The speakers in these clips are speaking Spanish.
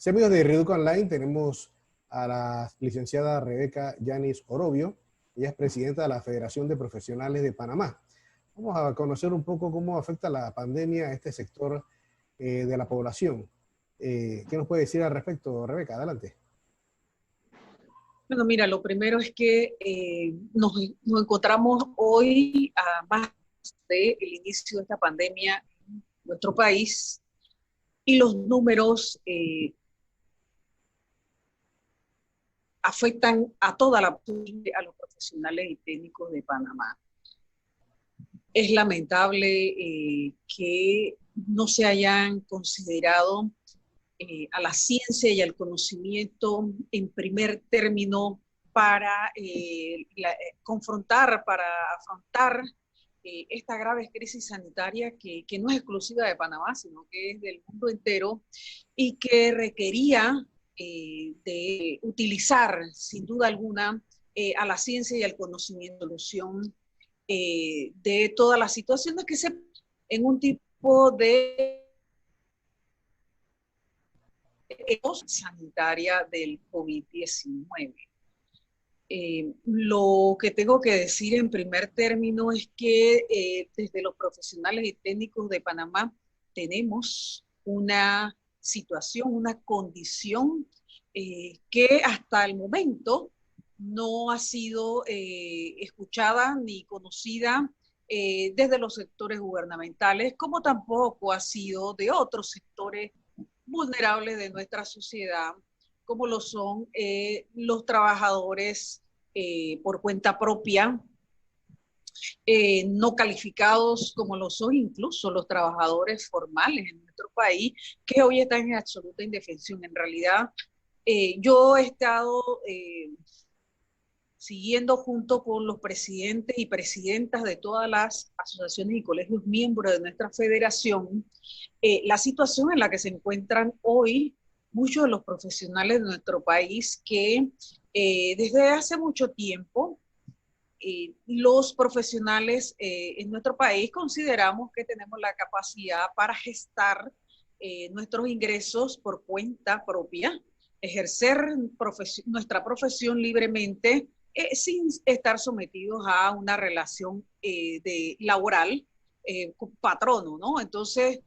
Sí, amigos de Reduca Online, tenemos a la licenciada Rebeca Yanis Orobio. Ella es presidenta de la Federación de Profesionales de Panamá. Vamos a conocer un poco cómo afecta la pandemia a este sector de la población. ¿Qué nos puede decir al respecto, Rebeca? Adelante. Bueno, mira, lo primero es que nos encontramos hoy a más del inicio de esta pandemia en nuestro país y los números afectan a a los profesionales y técnicos de Panamá. Es lamentable que no se hayan considerado a la ciencia y al conocimiento en primer término para para afrontar esta grave crisis sanitaria que no es exclusiva de Panamá, sino que es del mundo entero y que requería de utilizar, sin duda alguna, a la ciencia y al conocimiento, solución de todas las situaciones que se en un tipo de sanitaria del COVID-19. Lo que tengo que decir en primer término es que desde los profesionales y técnicos de Panamá tenemos una situación, una condición que hasta el momento no ha sido escuchada ni conocida desde los sectores gubernamentales, como tampoco ha sido de otros sectores vulnerables de nuestra sociedad, como lo son los trabajadores por cuenta propia, no calificados, como lo son incluso los trabajadores formales en nuestro país, que hoy están en absoluta indefensión. En realidad, yo he estado siguiendo junto con los presidentes y presidentas de todas las asociaciones y colegios miembros de nuestra federación, la situación en la que se encuentran hoy muchos de los profesionales de nuestro país que desde hace mucho tiempo los profesionales en nuestro país consideramos que tenemos la capacidad para gestar nuestros ingresos por cuenta propia, ejercer nuestra profesión libremente sin estar sometidos a una relación laboral con patrono, ¿no? Entonces,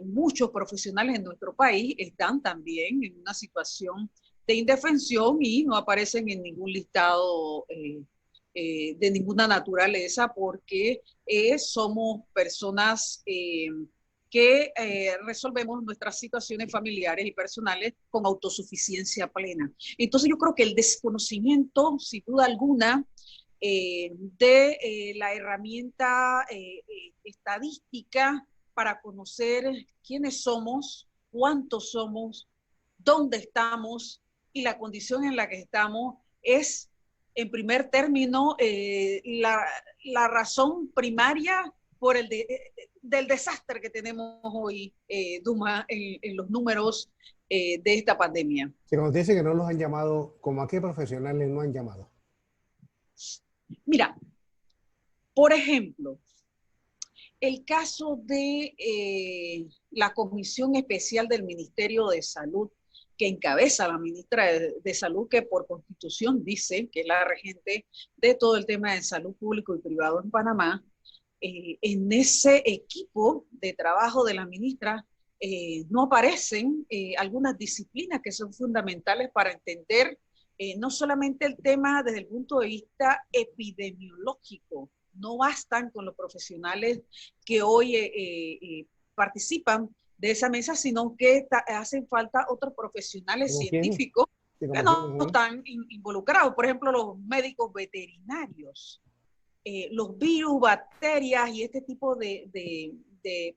muchos profesionales en nuestro país están también en una situación de indefensión y no aparecen en ningún listado de ninguna naturaleza porque somos personas que resolvemos nuestras situaciones familiares y personales con autosuficiencia plena. Entonces yo creo que el desconocimiento, sin duda alguna, de la herramienta estadística para conocer quiénes somos, cuántos somos, dónde estamos y la condición en la que estamos es, en primer término, la razón primaria por del desastre que tenemos hoy, Duma, en los números de esta pandemia. Si cuando te dice que no los han llamado, ¿cómo a qué profesionales no han llamado? Mira, por ejemplo, el caso de la Comisión Especial del Ministerio de Salud, que encabeza la ministra de Salud, que por constitución dice que es la regente de todo el tema de salud público y privado en Panamá. En ese equipo de trabajo de la ministra no aparecen algunas disciplinas que son fundamentales para entender no solamente el tema desde el punto de vista epidemiológico. No bastan con los profesionales que hoy participan de esa mesa, sino que hacen falta otros profesionales científicos que no están involucrados. Por ejemplo, los médicos veterinarios, los virus, bacterias y este tipo de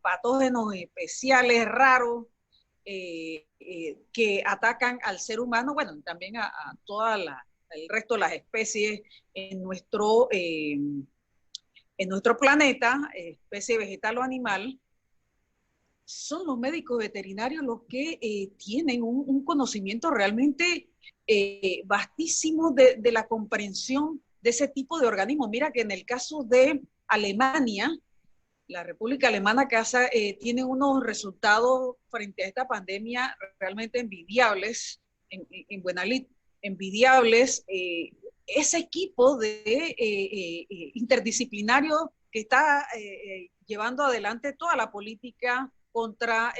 patógenos especiales raros que atacan al ser humano, bueno, también a toda el resto de las especies en nuestro planeta, especie vegetal o animal. Son los médicos veterinarios los que tienen un conocimiento realmente vastísimo de la comprensión de ese tipo de organismos. Mira que en el caso de Alemania, la República Alemana tiene unos resultados frente a esta pandemia realmente envidiables, en buena lid, envidiables. Ese equipo interdisciplinario que está llevando adelante toda la política contra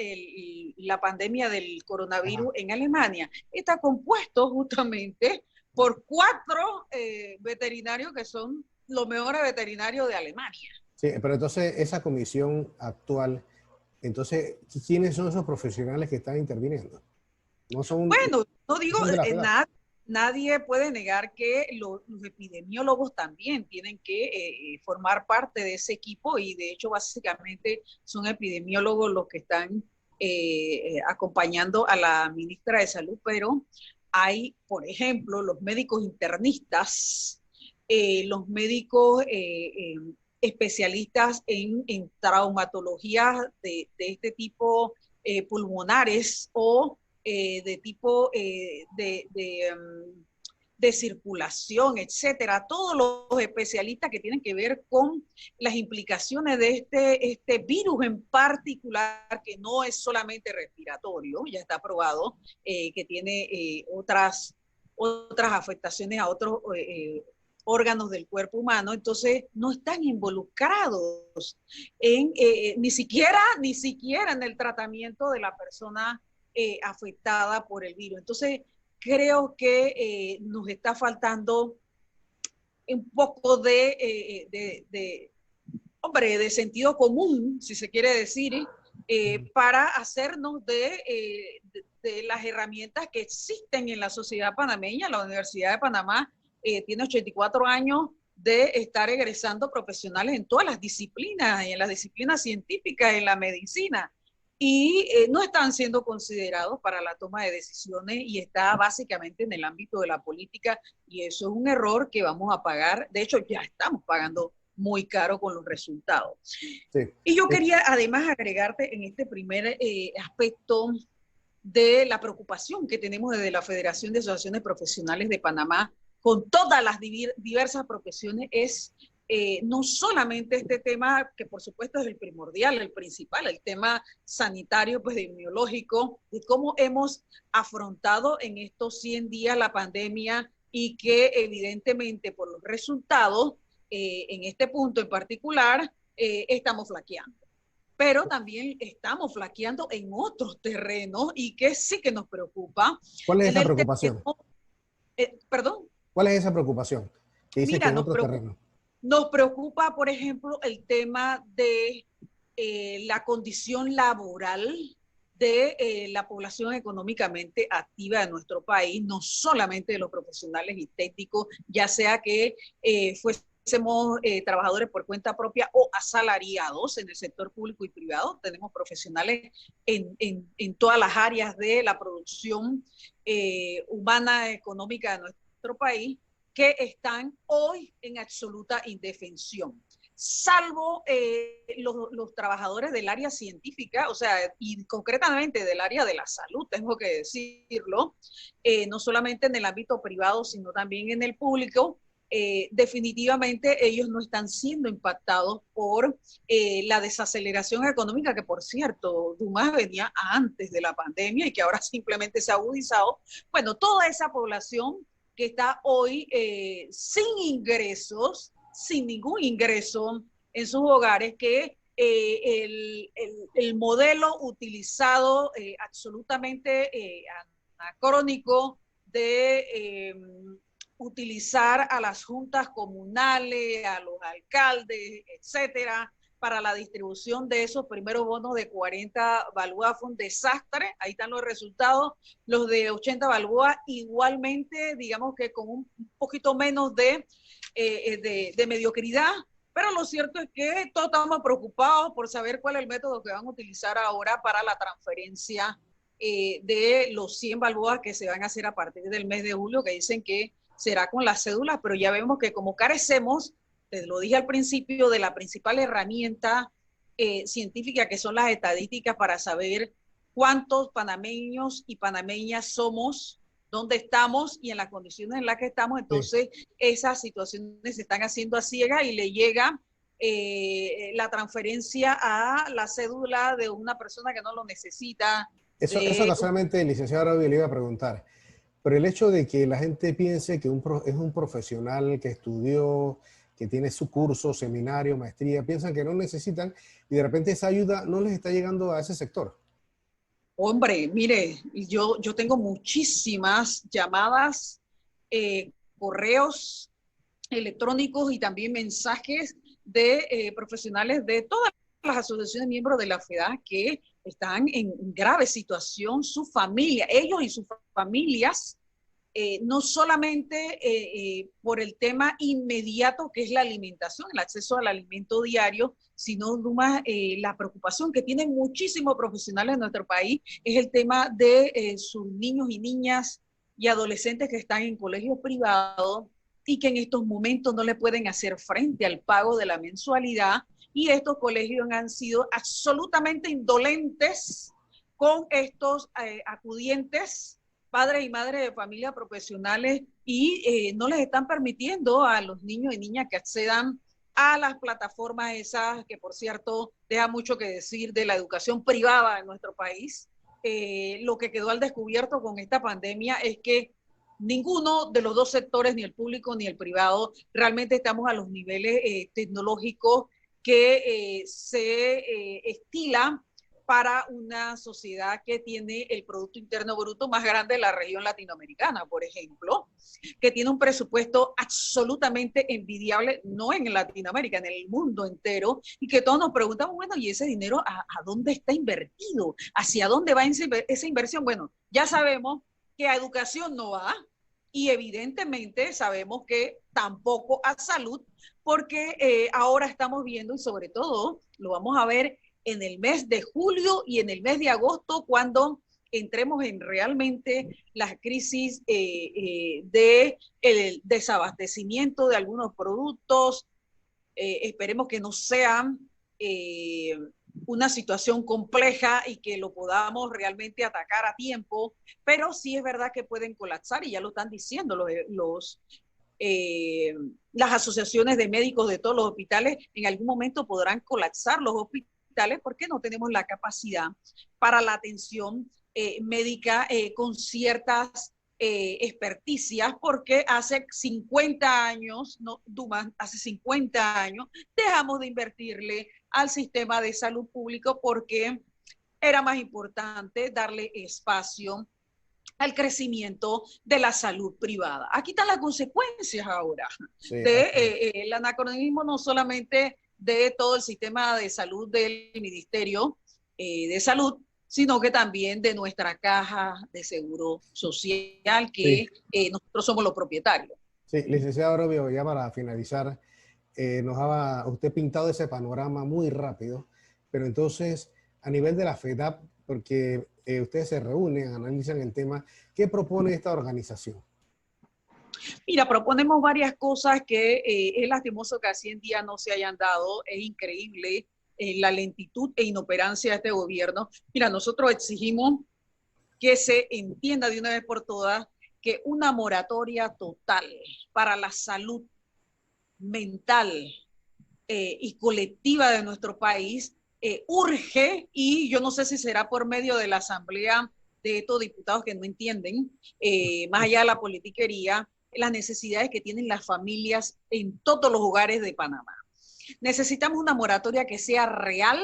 la pandemia del coronavirus en Alemania, está compuesto justamente por 4 veterinarios que son los mejores veterinarios de Alemania. Sí, pero entonces esa comisión actual, entonces, ¿quiénes son esos profesionales que están interviniendo? No son, Bueno, no digo, son de la FEDAC. nadie puede negar que los epidemiólogos también tienen que formar parte de ese equipo, y de hecho básicamente son epidemiólogos los que están acompañando a la ministra de Salud, pero hay, por ejemplo, los médicos internistas, los médicos especialistas en traumatologías de este tipo, pulmonares o de tipo de circulación, etcétera. Todos los especialistas que tienen que ver con las implicaciones de este virus en particular, que no es solamente respiratorio, ya está probado, que tiene otras afectaciones a otros órganos del cuerpo humano. Entonces no están involucrados en ni siquiera en el tratamiento de la persona afectada por el virus. Entonces creo que nos está faltando un poco de sentido común, si se quiere decir, para hacernos de las herramientas que existen en la sociedad panameña. La Universidad de Panamá tiene 84 años de estar egresando profesionales en todas las disciplinas, en las disciplinas científicas, en la medicina, y no están siendo considerados para la toma de decisiones, y está básicamente en el ámbito de la política, y eso es un error que vamos a pagar. De hecho, ya estamos pagando muy caro con los resultados. Sí. Y yo quería además agregarte en este primer aspecto de la preocupación que tenemos desde la Federación de Asociaciones Profesionales de Panamá con todas las diversas profesiones, es no solamente este tema, que por supuesto es el primordial, el principal, el tema sanitario, pues epidemiológico, de cómo hemos afrontado en estos 100 días la pandemia, y que evidentemente por los resultados, en este punto en particular, estamos flaqueando. Pero también estamos flaqueando en otros terrenos, y que sí que nos preocupa. ¿Cuál es esa preocupación? ¿Perdón? ¿Cuál es esa preocupación? Que dice que en otros terrenos. Nos preocupa, por ejemplo, el tema de la condición laboral de la población económicamente activa de nuestro país, no solamente de los profesionales y técnicos, ya sea que fuésemos trabajadores por cuenta propia o asalariados en el sector público y privado. Tenemos profesionales en todas las áreas de la producción humana, económica de nuestro país, que están hoy en absoluta indefensión, salvo los trabajadores del área científica, o sea, y concretamente del área de la salud, tengo que decirlo, no solamente en el ámbito privado, sino también en el público. Definitivamente ellos no están siendo impactados por la desaceleración económica, que por cierto, Dumas venía antes de la pandemia y que ahora simplemente se ha agudizado. Bueno, toda esa población que está hoy sin ingresos, sin ningún ingreso en sus hogares, que el modelo utilizado absolutamente anacrónico de utilizar a las juntas comunales, a los alcaldes, etcétera, para la distribución de esos primeros bonos de 40 balboas fue un desastre. Ahí están los resultados. Los de 80 balboas igualmente, digamos que con un poquito menos de mediocridad, pero lo cierto es que todos estamos preocupados por saber cuál es el método que van a utilizar ahora para la transferencia de los 100 balboas que se van a hacer a partir del mes de julio, que dicen que será con las cédulas, pero ya vemos que como carecemos, te lo dije al principio, de la principal herramienta científica, que son las estadísticas, para saber cuántos panameños y panameñas somos, dónde estamos y en las condiciones en las que estamos. Entonces, esas situaciones se están haciendo a ciegas y le llega la transferencia a la cédula de una persona que no lo necesita. Eso casualmente, licenciado Araujo, le iba a preguntar. Pero el hecho de que la gente piense que es un profesional que estudió, que tiene su curso, seminario, maestría, piensan que no necesitan y de repente esa ayuda no les está llegando a ese sector. Hombre, mire, yo tengo muchísimas llamadas, correos electrónicos y también mensajes de profesionales de todas las asociaciones miembros de la FEDA que están en grave situación, su familia, ellos y sus familias, no solamente por el tema inmediato que es la alimentación, el acceso al alimento diario, sino más la preocupación que tienen muchísimos profesionales en nuestro país es el tema de sus niños y niñas y adolescentes que están en colegios privados y que en estos momentos no le pueden hacer frente al pago de la mensualidad, y estos colegios han sido absolutamente indolentes con estos acudientes, padres y madres de familia profesionales, y no les están permitiendo a los niños y niñas que accedan a las plataformas esas, que por cierto deja mucho que decir de la educación privada en nuestro país. Lo que quedó al descubierto con esta pandemia es que ninguno de los dos sectores, ni el público ni el privado, realmente estamos a los niveles tecnológicos que se estilan para una sociedad que tiene el Producto Interno Bruto más grande de la región latinoamericana, por ejemplo, que tiene un presupuesto absolutamente envidiable, no en Latinoamérica, en el mundo entero, y que todos nos preguntamos, bueno, ¿y ese dinero a dónde está invertido? ¿Hacia dónde va esa inversión? Bueno, ya sabemos que a educación no va, y evidentemente sabemos que tampoco a salud, porque ahora estamos viendo, y sobre todo lo vamos a ver en el mes de julio y en el mes de agosto, cuando entremos en realmente las crisis de el desabastecimiento de algunos productos. Esperemos que no sean una situación compleja y que lo podamos realmente atacar a tiempo, pero sí es verdad que pueden colapsar, y ya lo están diciendo las asociaciones de médicos de todos los hospitales. En algún momento podrán colapsar los hospitales porque no tenemos la capacidad para la atención médica con ciertas experticias, porque hace 50 años, no, Dumas, hace 50 años dejamos de invertirle al sistema de salud público porque era más importante darle espacio al crecimiento de la salud privada. Aquí están las consecuencias ahora Sí, de el anacronismo, no solamente de todo el sistema de salud del Ministerio de Salud, sino que también de nuestra caja de seguro social, sí, que nosotros somos los propietarios. sí. Licenciado Robio, ya para finalizar, nos ha usted pintado ese panorama muy rápido, pero entonces, a nivel de la FEDAP, porque ustedes se reúnen, analizan el tema, ¿qué propone esta organización? Mira, proponemos varias cosas que es lastimoso que así en día no se hayan dado. Es increíble la lentitud e inoperancia de este gobierno. Mira, nosotros exigimos que se entienda de una vez por todas que una moratoria total para la salud mental y colectiva de nuestro país urge, y yo no sé si será por medio de la asamblea de estos diputados que no entienden, más allá de la politiquería, las necesidades que tienen las familias en todos los hogares de Panamá. Necesitamos una moratoria que sea real,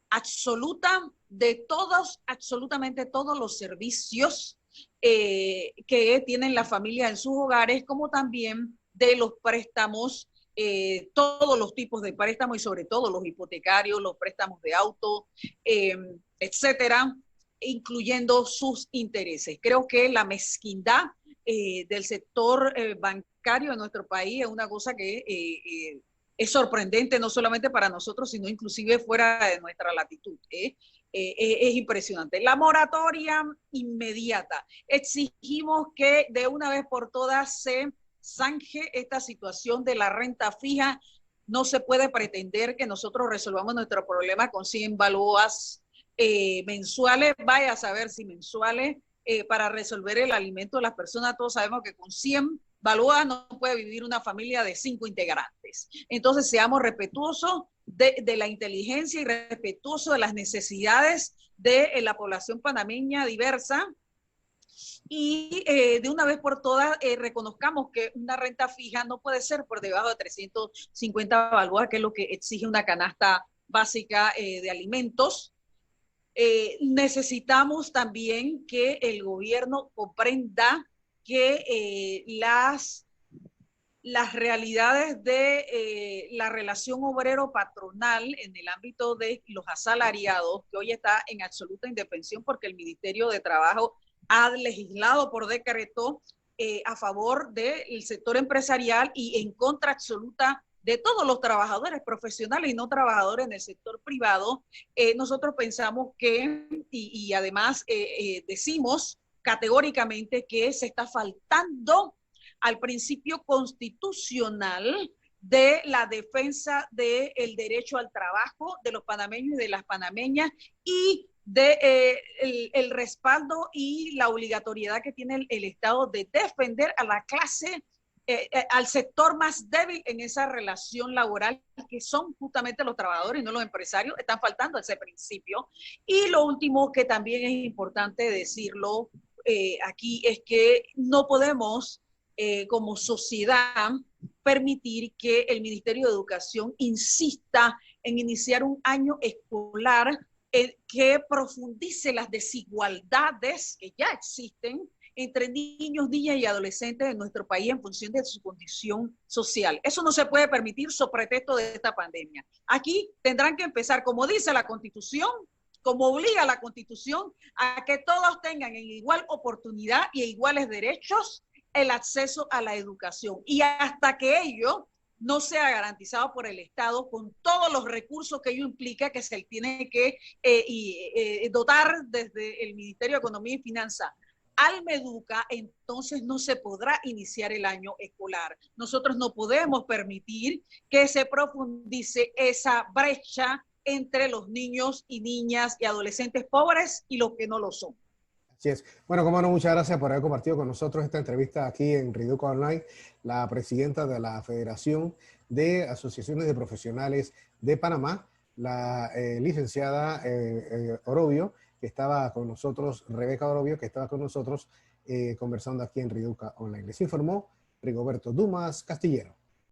absoluta, de todos, absolutamente todos los servicios que tienen las familias en sus hogares, como también de los préstamos, todos los tipos de préstamos, y sobre todo los hipotecarios, los préstamos de auto, etcétera, incluyendo sus intereses. Creo que la mezquindad del sector bancario en nuestro país es una cosa que es sorprendente, no solamente para nosotros, sino inclusive fuera de nuestra latitud. Es impresionante. La moratoria inmediata. Exigimos que de una vez por todas se zanje esta situación de la renta fija. No se puede pretender que nosotros resolvamos nuestro problema con 100 balboas mensuales, vaya a saber si mensuales, para resolver el alimento de las personas. Todos sabemos que con 100 Balboa no puede vivir una familia de 5 integrantes. Entonces, seamos respetuosos de la inteligencia y respetuosos de las necesidades de la población panameña diversa, y de una vez por todas reconozcamos que una renta fija no puede ser por debajo de 350 balboas, que es lo que exige una canasta básica de alimentos. Necesitamos también que el gobierno comprenda que las realidades de la relación obrero-patronal en el ámbito de los asalariados, que hoy está en absoluta indefensión porque el Ministerio de Trabajo ha legislado por decreto a favor del sector empresarial y en contra absoluta de todos los trabajadores profesionales y no trabajadores en el sector privado. Nosotros pensamos que, y además decimos categóricamente que se está faltando al principio constitucional de la defensa del derecho al trabajo de los panameños y de las panameñas, y de el respaldo y la obligatoriedad que tiene el Estado de defender a la clase, al sector más débil en esa relación laboral, que son justamente los trabajadores y no los empresarios. Están faltando ese principio. Y lo último que también es importante decirlo aquí es que no podemos como sociedad permitir que el Ministerio de Educación insista en iniciar un año escolar que profundice las desigualdades que ya existen entre niños, niñas y adolescentes de nuestro país en función de su condición social. Eso no se puede permitir sobre pretexto de esta pandemia. Aquí tendrán que empezar, como dice la Constitución, como obliga la Constitución, a que todos tengan en igual oportunidad y iguales derechos el acceso a la educación. Y hasta que ello no sea garantizado por el Estado con todos los recursos que ello implica, que se tiene que dotar desde el Ministerio de Economía y Finanzas al Meduca, entonces no se podrá iniciar el año escolar. Nosotros no podemos permitir que se profundice esa brecha entre los niños y niñas y adolescentes pobres y los que no lo son. Así es. Bueno, como no, muchas gracias por haber compartido con nosotros esta entrevista aquí en Riduca Online, la presidenta de la Federación de Asociaciones de Profesionales de Panamá, la licenciada Orobio, que estaba con nosotros, Rebeca Orobio, que estaba con nosotros conversando aquí en Riduca Online. Les informó Rigoberto Dumas Castillero.